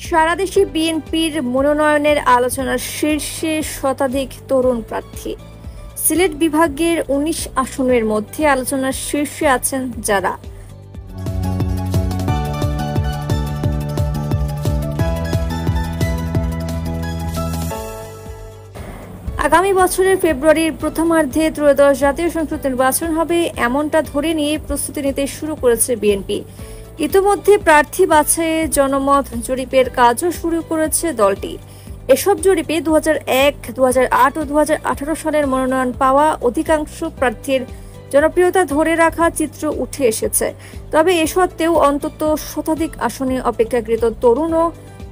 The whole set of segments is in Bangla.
সারা দেশে বিএনপির মনোনয়নের আলোচনার শীর্ষে শতাধিক তরুণ প্রার্থী। সিলেট বিভাগের ১৯ আসনের মধ্যে আলোচনার শীর্ষে আছেন যারা। আগামী বছরের ফেব্রুয়ারির প্রথমার্ধে ত্রয়োদশ জাতীয় সংসদ নির্বাচন হবে এমনটা ধরে নিয়ে প্রস্তুতি নিতে শুরু করেছে বিএনপি। ইতোমধ্যে প্রার্থী বাছাইয়ে জনমত জরিপের কাজও শুরু করেছে দলটি। এসব জরিপে ২০০১, ২০০৮ ও ২০১৮ সালের মনোনয়ন পাওয়া অধিকাংশ প্রার্থীর জনপ্রিয়তা ধরে রাখা চিত্র উঠে এসেছে। তবে এ সত্ত্বেও অন্তত শতাধিক আসনে অপেক্ষাকৃত তরুণ ও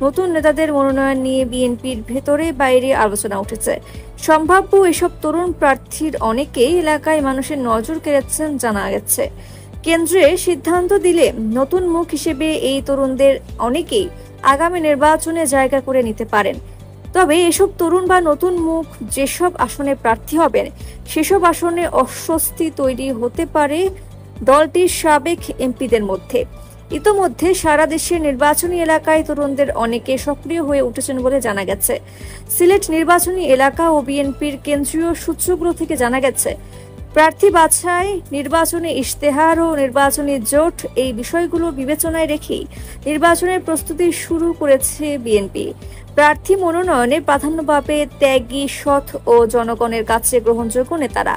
নতুন নেতাদের মনোনয়ন নিয়ে বিএনপির ভেতরে বাইরে আলোচনা উঠেছে। সম্ভাব্য এসব তরুণ প্রার্থীর অনেকেই এলাকায় মানুষের নজর কেড়েছেন জানা গেছে। কেন্দ্রে সিদ্ধান্ত দিলে নতুন মুখ হিসেবে এই তরুণদের অনেকেই আগামী নির্বাচনে জায়গা করে নিতে পারেন। তবে এসব তরুণ বা নতুন মুখ যেসব আসনে প্রার্থী হবেন সেসব আসনে অস্বস্তি তৈরি হতে পারে দলটির সাবেক এমপিদের মধ্যে। ইতোমধ্যে সারা দেশের নির্বাচনী এলাকায় তরুণদের অনেকে সক্রিয় হয়ে উঠেছেন বলে জানা গেছে। সিলেট নির্বাচনী এলাকা ও বিএনপির কেন্দ্রীয় সূত্রগুলো থেকে জানা গেছে, প্রার্থী বাছাই, নির্বাচনী ইশতেহার ও নির্বাচনী জোট এই বিষয়গুলো বিবেচনায় রেখেই নির্বাচনের প্রস্তুতি শুরু করেছে বিএনপি। প্রার্থী মনোনয়নে প্রাধান্য পাবে ত্যাগী, সৎ ও জনগণের কাছে গ্রহণযোগ্য নেতারা।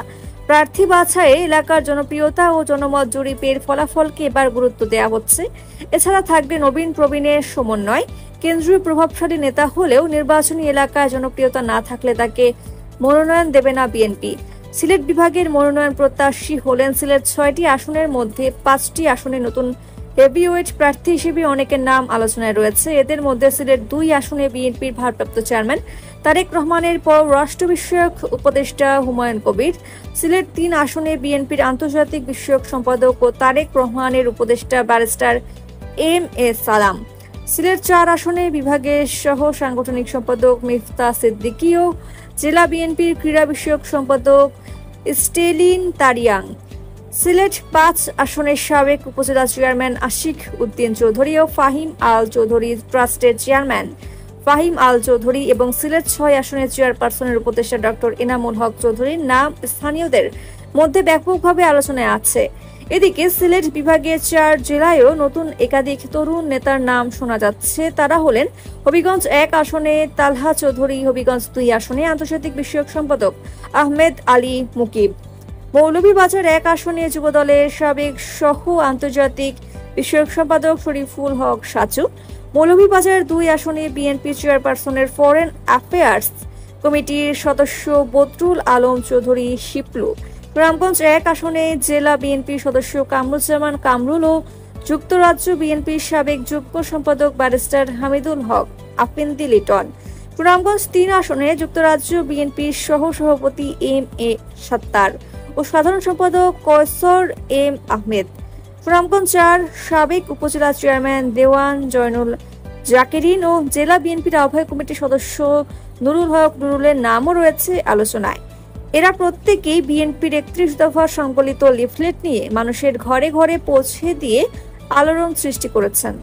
প্রার্থী বাছাইয়ে এলাকার জনপ্রিয়তা ও জনমত জরিপের ফলাফলকে এবার গুরুত্ব দেওয়া হচ্ছে। এছাড়া থাকবে নবীন প্রবীণের সমন্বয়। কেন্দ্রীয় প্রভাবশালী নেতা হলেও নির্বাচনী এলাকায় জনপ্রিয়তা না থাকলে তাকে মনোনয়ন দেবে না বিএনপি। সিলেট বিভাগের মনোনয়ন প্রত্যাশী হলেন সিলেট ৬টি আসনের মধ্যে ৫টি আসনে নতুন হেভিওয়েট প্রার্থী হিসেবে অনেকের নাম আলোচনায় রয়েছে। এদের মধ্যে সিলেট ২ আসনে বিএনপির ভারপ্রাপ্ত চেয়ারম্যান তারেক রহমানের পর রাষ্ট্র বিষয়ক উপদেষ্টা হুমায়ুন কবির, সিলেট ৩ আসনে বিএনপির আন্তর্জাতিক বিষয়ক সম্পাদক ও তারেক রহমানের উপদেষ্টা ব্যারিস্টার এম.এ. সালাম, সিলেট ৪ আসনে বিভাগের সহ সাংগঠনিক সম্পাদক মিফতা সিদ্দিকী ও জেলা বিএনপির ক্রীড়া বিষয়ক সম্পাদক স্টেলিন তারিয়াং, সিলেট ৫ আসনের সাবেক উপজেলা চেয়ারম্যান আশিক উদ্দিন চৌধুরী ও ফাহিম আল চৌধুরী ট্রাস্টের চেয়ারম্যান ফাহিম আল চৌধুরী এবং সিলেট ৬ আসনের চেয়ারপারসনের উপদেষ্টা ডক্টর এনামুল হক চৌধুরীর নাম স্থানীয়দের মধ্যে ব্যাপকভাবে আলোচনায় আছে। এদিকে সিলেট বিভাগের ৪ জেলায়ও নতুন একাধিক তরুণ নেতার নাম শোনা যাচ্ছে। তারা হলেন হবিগঞ্জ ১ আসনে তালহা চৌধুরী, হবিগঞ্জ ২ আসনে আন্তর্জাতিক বিষয়ক সম্পাদক আহমেদ আলী মুকিব, মৌলভীবাজার ১ আসনে যুবদলের সাবেক সহ আন্তর্জাতিক বিষয়ক সম্পাদক শরীফুল হক সাচু, মৌলভীবাজার ২ আসনে বিএনপি চেয়ারপারসনের ফরেন অ্যাফেয়ার্স কমিটির সদস্য বদরুল আলম চৌধুরী শিপলু, রামগঞ্জ ১ আসনে জেলা বিএনপির সদস্য কামরুজ্জামান কামরুল ও যুক্তরাজ্য বিএনপির সাবেক যুগ্ম সম্পাদক ব্যারিস্টার হামিদুল হক আফিন্দি লিটন, রামগঞ্জ ৩ আসনে যুক্তরাজ্য বিএনপির সহ সভাপতি এম.এ. সাত্তার ও সাধারণ সম্পাদক কয়সর এম আহমেদ, রামগঞ্জ ৪ সাবেক উপজেলা চেয়ারম্যান দেওয়ান জয়নুল জাকেরিন ও জেলা বিএনপির আহ্বায়ক কমিটির সদস্য নুরুল হক নুরুলের নামও রয়েছে আলোচনায়। এরা প্রত্যেকেই বিএনপির ৩১ দফা সংবলিত লিফলেট নিয়ে মানুষের ঘরে ঘরে পৌঁছে দিয়ে আলোড়ন সৃষ্টি করেছেন।